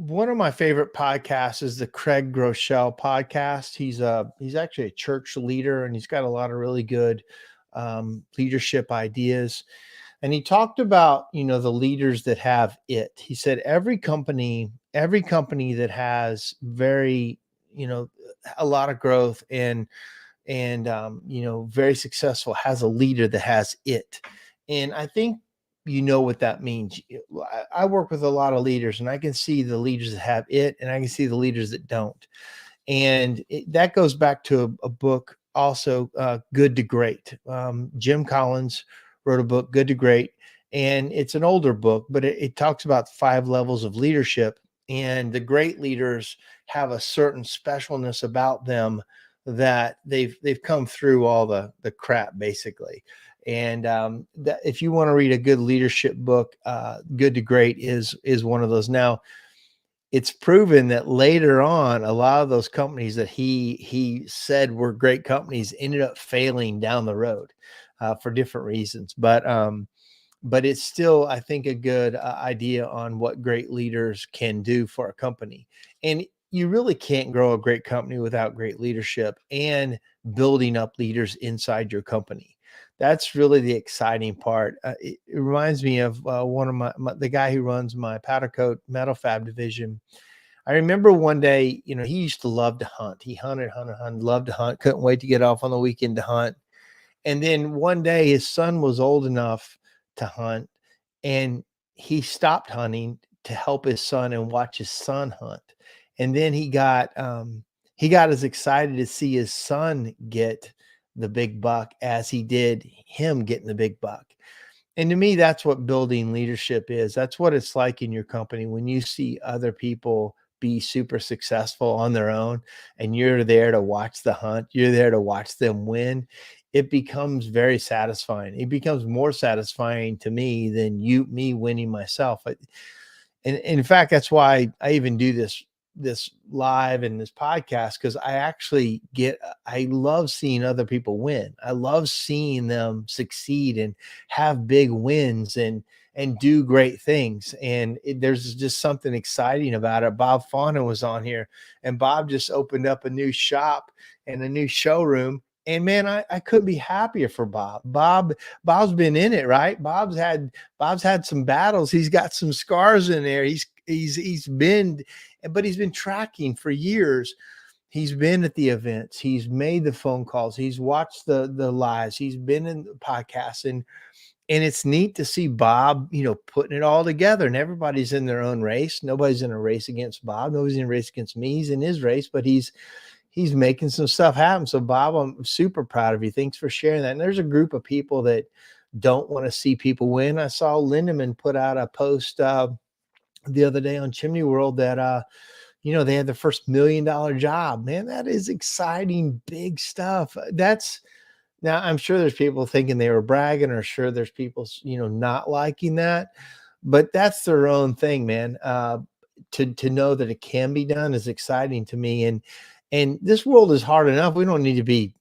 S1: one of my favorite podcasts is the Craig Groeschel podcast. He's actually a church leader, and he's got a lot of really good leadership ideas. And he talked about, the leaders that have it. He said every company that has a lot of growth and very successful has a leader that has it. And I think what that means. I work with a lot of leaders, and I can see the leaders that have it, and I can see the leaders that don't. And that goes back to a book also, Good to Great. Jim Collins wrote a book, Good to Great, and it's an older book, but it talks about 5 levels of leadership. And the great leaders have a certain specialness about them that they've come through all the crap basically. And that if you want to read a good leadership book, Good to Great is one of those. Now, it's proven that later on, a lot of those companies that he said were great companies ended up failing down the road for different reasons. But it's still, I think, a good idea on what great leaders can do for a company. And you really can't grow a great company without great leadership and building up leaders inside your company. That's really the exciting part. It reminds me of one of the guy who runs my powder coat metal fab division. I remember one day, he used to love to hunt. He hunted, loved to hunt, couldn't wait to get off on the weekend to hunt. And then one day his son was old enough to hunt, and he stopped hunting to help his son and watch his son hunt. And then he got as excited to see his son get the big buck as he did him getting the big buck. And to me, that's what building leadership is. That's what it's like in your company when you see other people be super successful on their own and you're there to watch the hunt, you're there to watch them win. It becomes very satisfying. It becomes more satisfying to me than me winning myself. And in fact, that's why I even do this live and this podcast, because I love seeing other people win. I love seeing them succeed and have big wins and do great things. And there's just something exciting about it. Bob Fauna was on here, and Bob just opened up a new shop and a new showroom. And man, I couldn't be happier for Bob. Bob's been in it, right? Bob's had some battles. He's got some scars in there. He's been, but he's been tracking for years. He's been at the events. He's made the phone calls. He's watched the lives. He's been in the podcasts, and it's neat to see Bob, putting it all together. And everybody's in their own race. Nobody's in a race against Bob. Nobody's in a race against me. He's in his race, but he's making some stuff happen. So Bob, I'm super proud of you. Thanks for sharing that. And there's a group of people that don't want to see people win. I saw Lindemann put out a post the other day on Chimney World that they had their first $1 million job. Man, that is exciting, big stuff. Now I'm sure there's people thinking they were bragging, or sure there's people not liking that, but that's their own thing, man. To know that it can be done is exciting to me. And this world is hard enough. We don't need to be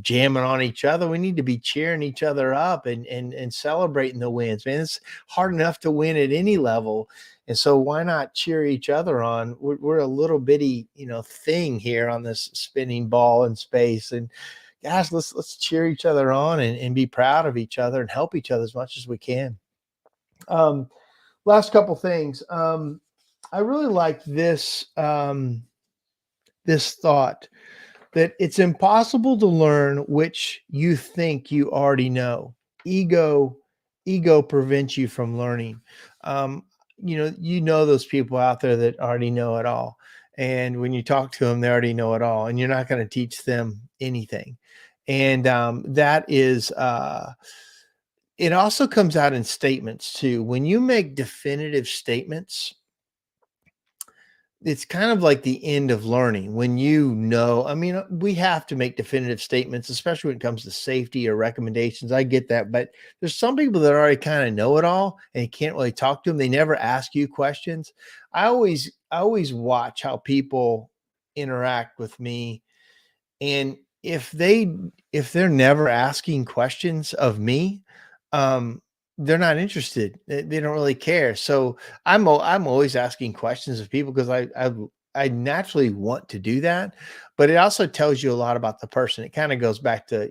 S1: jamming on each other. We need to be cheering each other up and celebrating the wins, man. It's hard enough to win at any level. And so why not cheer each other on? We're a little bitty, thing here on this spinning ball in space. And gosh, let's cheer each other on and be proud of each other and help each other as much as we can. Last couple things. I really like this, this thought that it's impossible to learn which you think you already know. Ego prevents you from learning. Those people out there that already know it all. And when you talk to them, they already know it all, and you're not going to teach them anything. And that is, it also comes out in statements too. When you make definitive statements, it's kind of like the end of learning when we have to make definitive statements, especially when it comes to safety or recommendations. I get that, but there's some people that already kind of know it all and you can't really talk to them. They never ask you questions. I always watch how people interact with me. And if they're never asking questions of me, they're not interested. They don't really care. So I'm always asking questions of people because I naturally want to do that, but it also tells you a lot about the person. It kind of goes back to,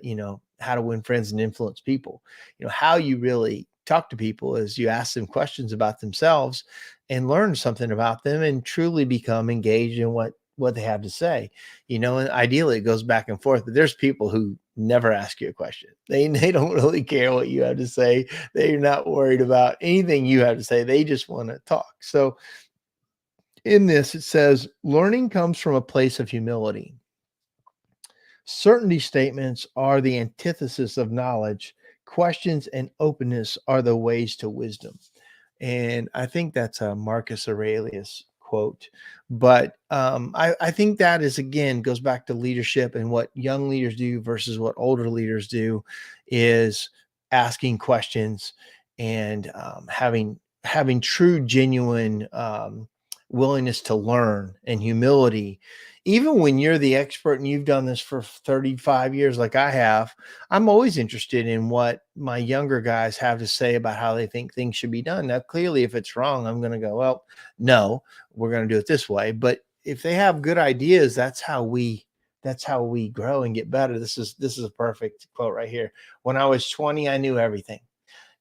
S1: how to win friends and influence people. How you really talk to people is you ask them questions about themselves and learn something about them and truly become engaged in what they have to say. And ideally it goes back and forth, but there's people who never ask you a question. They don't really care what you have to say. They're not worried about anything you have to say. They just want to talk. So in this, it says, learning comes from a place of humility. Certainty statements are the antithesis of knowledge. Questions and openness are the ways to wisdom. And I think that's a Marcus Aurelius quote. quote. But I think that is, again, goes back to leadership, and what young leaders do versus what older leaders do is asking questions and having true, genuine willingness to learn and humility. Even when you're the expert and you've done this for 35 years, like I have, I'm always interested in what my younger guys have to say about how they think things should be done. Now, clearly, if it's wrong, I'm going to go, well, no, we're going to do it this way. But if they have good ideas, that's how we grow and get better. This is a perfect quote right here. When I was 20, I knew everything.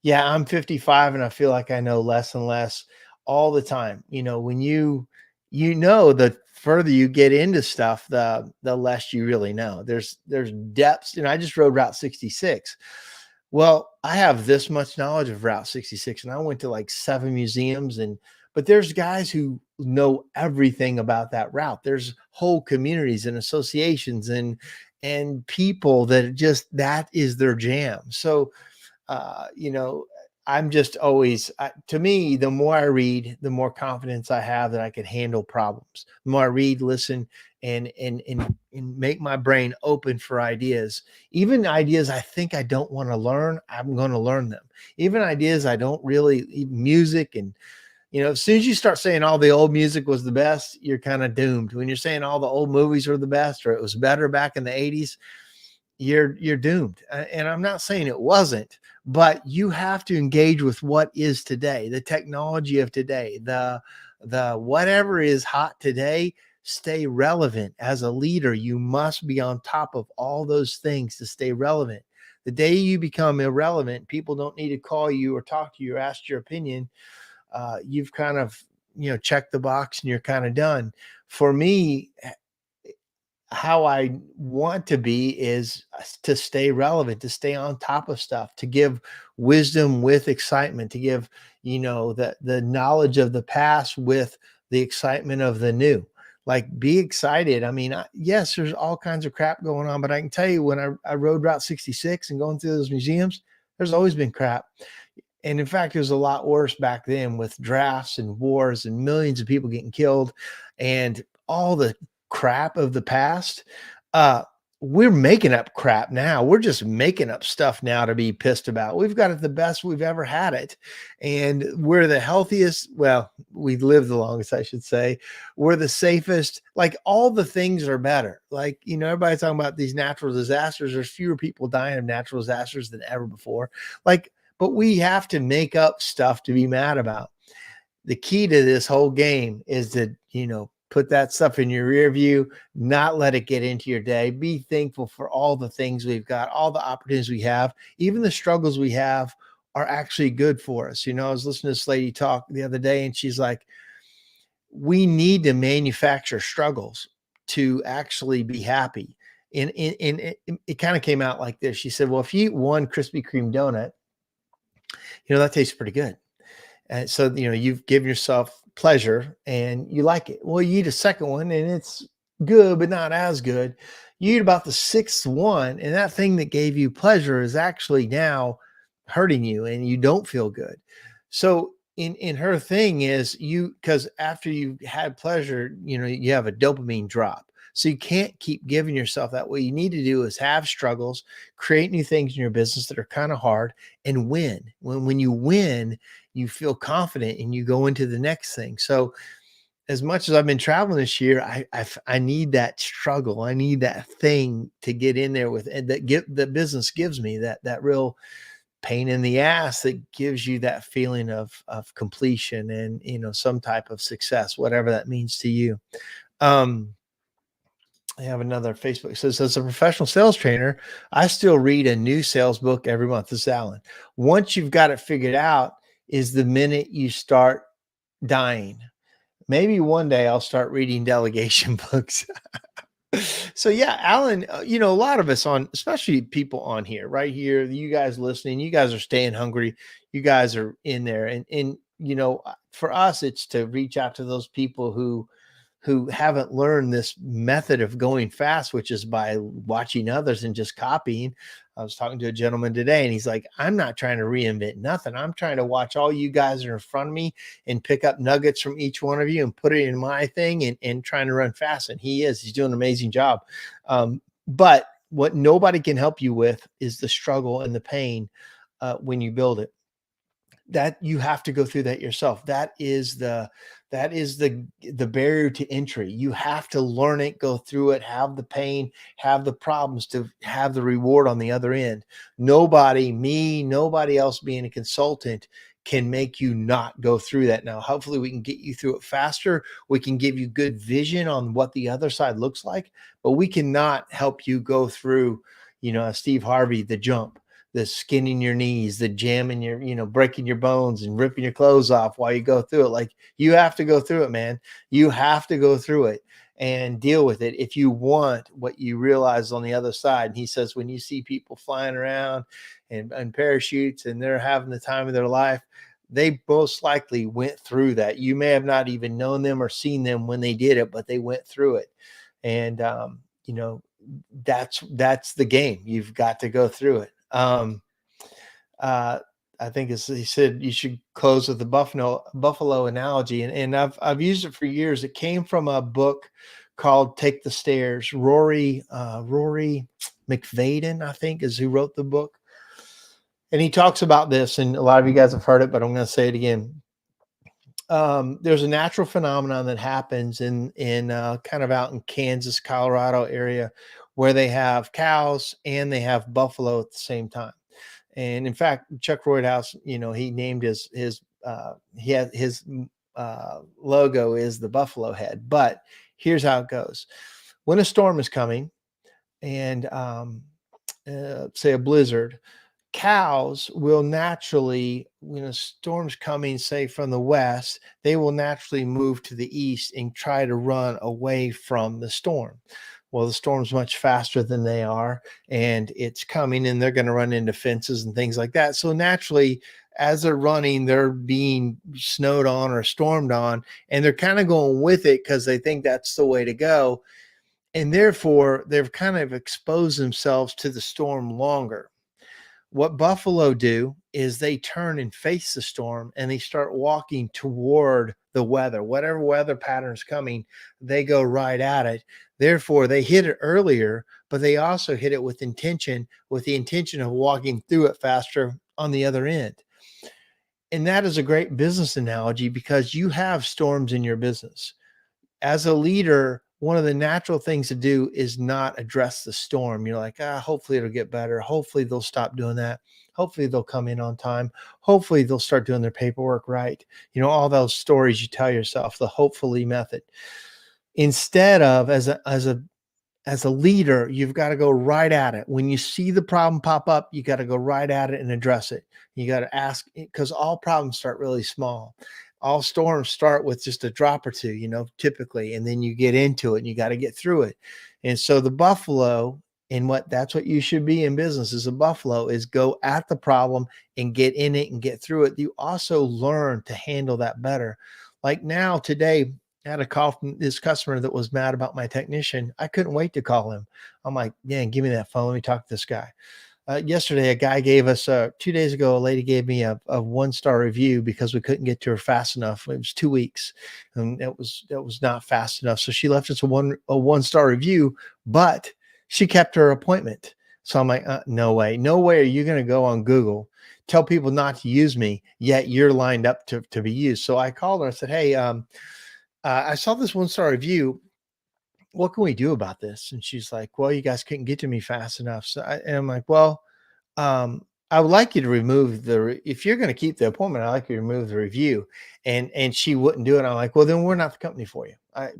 S1: Yeah, I'm 55 and I feel like I know less and less all the time. When the further you get into stuff, the less you really know. There's depths. I just rode Route 66. Well, I have this much knowledge of Route 66, and I went to like 7 museums, but there's guys who know everything about that route. There's whole communities and associations and people that is their jam. So you know, I'm just always, to me, the more I read, the more confidence I have that I can handle problems. The more I read, listen, and make my brain open for ideas. Even ideas I think I don't want to learn, I'm going to learn them. Even ideas I don't really, music, and as soon as you start saying all the old music was the best, you're kind of doomed. When you're saying all the old movies were the best, or it was better back in the 80s, you're doomed. And I'm not saying it wasn't, but you have to engage with what is today, the technology of today, the whatever is hot today. Stay relevant. As a leader, you must be on top of all those things to stay relevant. The day you become irrelevant, people don't need to call you or talk to you or ask your opinion. You've kind of checked the box and you're kind of done. For me, how I want to be is to stay relevant, to stay on top of stuff, to give wisdom with excitement, to give, the knowledge of the past with the excitement of the new. Like, be excited. I mean, yes, there's all kinds of crap going on, but I can tell you, when I rode Route 66 and going through those museums, there's always been crap. And in fact, it was a lot worse back then, with drafts and wars and millions of people getting killed and all the crap of the past. We're making up crap now. We're just making up stuff now to be pissed about. We've got it the best we've ever had it. And we're the healthiest. Well, we've lived the longest, I should say. We're the safest. Like, all the things are better. Like, everybody's talking about these natural disasters. There's fewer people dying of natural disasters than ever before. But we have to make up stuff to be mad about. The key to this whole game is to, put that stuff in your rear view, not let it get into your day. Be thankful for all the things we've got, all the opportunities we have. Even the struggles we have are actually good for us. I was listening to this lady talk the other day, and she's like, we need to manufacture struggles to actually be happy. And it kind of came out like this. She said, well, if you eat one Krispy Kreme donut, that tastes pretty good. And so, you've given yourself pleasure and you like it. Well, you eat a second one and it's good, but not as good. You eat about the 6th one, and that thing that gave you pleasure is actually now hurting you and you don't feel good. So in her thing is, because after you had pleasure, you have a dopamine drop. So you can't keep giving yourself that. What you need to do is have struggles, create new things in your business that are kind of hard, and win. When you win, you feel confident and you go into the next thing. So as much as I've been traveling this year, I need that struggle. I need that thing to get in there with, and that business gives me that real pain in the ass that gives you that feeling of completion and, some type of success, whatever that means to you. I have another Facebook. It says, as a professional sales trainer, I still read a new sales book every month. This is Alan. Once you've got it figured out is the minute you start dying. Maybe one day I'll start reading delegation books. So yeah, Alan, a lot of us especially people on here, right here, you guys listening, you guys are staying hungry. You guys are in there. And for us, it's to reach out to those people who who haven't learned this method of going fast, which is by watching others and just copying. I was talking to a gentleman today and he's like, I'm not trying to reinvent nothing. I'm trying to watch all you guys that are in front of me and pick up nuggets from each one of you and put it in my thing and trying to run fast. And he's doing an amazing job. But what nobody can help you with is the struggle and the pain when you build it. That you have to go through that yourself. That is the barrier to entry. You have to learn it, go through it, have the pain, have the problems to have the reward on the other end. Nobody else being a consultant can make you not go through that. Now, hopefully we can get you through it faster. We can give you good vision on what the other side looks like, but we cannot help you go through, Steve Harvey, the jump, the skinning your knees, the jamming your, breaking your bones and ripping your clothes off while you go through it. Like, you have to go through it, man. You have to go through it and deal with it if you want what you realize on the other side. And he says, when you see people flying around and parachutes and they're having the time of their life, they most likely went through that. You may have not even known them or seen them when they did it, but they went through it. And, that's the game. You've got to go through it. I think he said you should close with the buffalo analogy, and I've used it for years. It came from a book called "Take the Stairs." Rory McVaden, I think, is who wrote the book, and he talks about this. And a lot of you guys have heard it, but I'm going to say it again. There's a natural phenomenon that happens in kind of out in Kansas, Colorado area, where they have cows and they have buffalo at the same time. And in fact, Chuck Roydhouse, he named his logo is the buffalo head. But here's how it goes: when a storm is coming, and say a blizzard, cows will naturally, when a storm's coming, say from the west, they will naturally move to the east and try to run away from the storm. Well, the storm's much faster than they are, and it's coming, and they're going to run into fences and things like that. So naturally, as they're running, they're being snowed on or stormed on, and they're kind of going with it because they think that's the way to go. And therefore, they've kind of exposed themselves to the storm longer. What buffalo do is they turn and face the storm, and they start walking toward the weather. Whatever weather pattern's coming, they go right at it. Therefore, they hit it earlier, but they also hit it with the intention of walking through it faster on the other end. And that is a great business analogy, because you have storms in your business. As a leader, one of the natural things to do is not address the storm. You're like, hopefully it'll get better. Hopefully they'll stop doing that. Hopefully they'll come in on time. Hopefully they'll start doing their paperwork right. All those stories you tell yourself, the hopefully method. Instead of, as a leader, you've got to go right at it. When you see the problem pop up, you got to go right at it and address it. You got to ask, because all problems start really small. All storms start with just a drop or two, typically, and then you get into it and you got to get through it. And so the buffalo, and that's what you should be in business, is a buffalo, is go at the problem and get in it and get through it. You also learn to handle that better. Like now, today, I had a call from this customer that was mad about my technician. I couldn't wait to call him. I'm like, man, give me that phone. Let me talk to this guy. Yesterday, a guy gave us 2 days ago, a lady gave me a 1-star review because we couldn't get to her fast enough. It was 2 weeks, and that was not fast enough. So she left us a 1-star review, but she kept her appointment. So I'm like, no way are you going to go on Google, tell people not to use me, yet you're lined up to be used. So I called her and said, hey, I saw this 1-star review. What can we do about this? And she's like, well, you guys couldn't get to me fast enough. And I'm like, well, I would like you to remove if you're going to keep the appointment, I'd like you to remove the review. And she wouldn't do it. I'm like, well, then we're not the company for you. I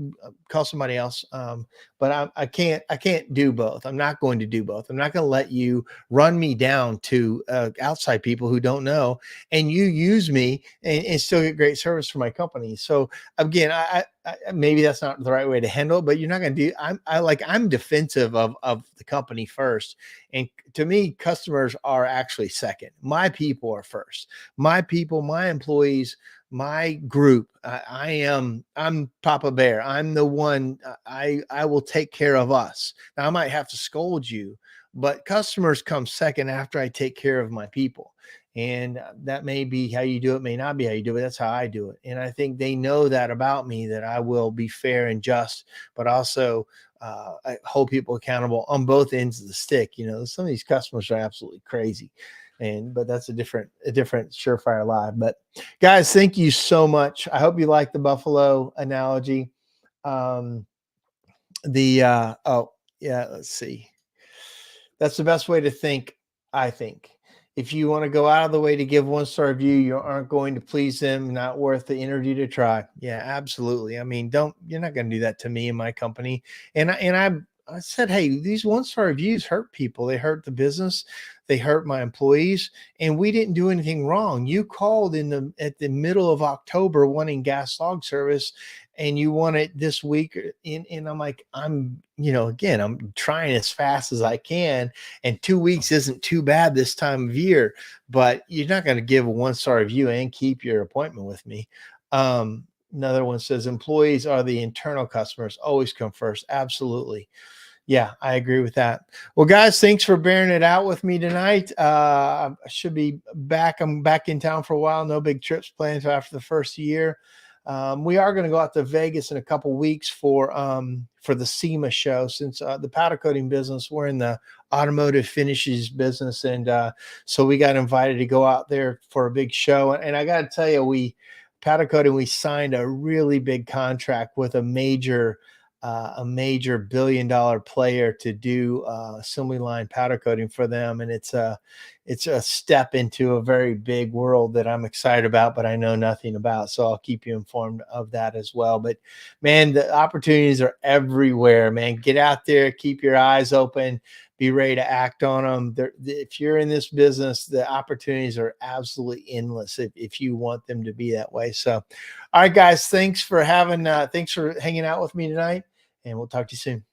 S1: call somebody else. But I can't do both. I'm not going to do both. I'm not going to let you run me down to outside people who don't know, and you use me and still get great service for my company. So again, I maybe that's not the right way to handle it, but you're not going to do, I'm defensive of the company first. And to me, customers are actually second. My people are first. My people, my employees, my group. I'm Papa Bear. I'm the one. I will take care of us. Now I might have to scold you, but customers come second after I take care of my people. And that may be how you do it, may not be how you do it. That's how I do it. And I think they know that about me, that I will be fair and just, but also I hold people accountable on both ends of the stick. You know, some of these customers are absolutely crazy. But that's a different SureFire Live. But guys, thank you so much. I hope you like the Buffalo analogy. Um, oh yeah, let's see. That's the best way to think, I think. If you want to go out of the way to give 1-star review, you aren't going to please them, not worth the energy to try. Yeah, absolutely. I mean, you're not going to do that to me and my company. I said, hey, these 1-star reviews hurt people. They hurt the business. They hurt my employees, and we didn't do anything wrong. You called at the middle of October wanting gas log service, and you want it this week. And I'm like, again, I'm trying as fast as I can, and 2 weeks isn't too bad this time of year, but you're not going to give a 1-star review and keep your appointment with me. Another one says employees are the internal customers, always come first. Absolutely. Yeah, I agree with that. Well, guys, thanks for bearing it out with me tonight. I should be back. I'm back in town for a while. No big trips planned after the first year. We are going to go out to Vegas in a couple weeks for the SEMA show, since the powder coating business, we're in the automotive finishes business, and so we got invited to go out there for a big show. And I got to tell you, powder coating, we signed a really big contract with a major billion-dollar player to do assembly line powder coating for them, and it's a step into a very big world that I'm excited about, but I know nothing about. So I'll keep you informed of that as well. But man, the opportunities are everywhere. Man, get out there, keep your eyes open, be ready to act on them. If you're in this business, the opportunities are absolutely endless if you want them to be that way. So, all right, guys, thanks for hanging out with me tonight, and we'll talk to you soon.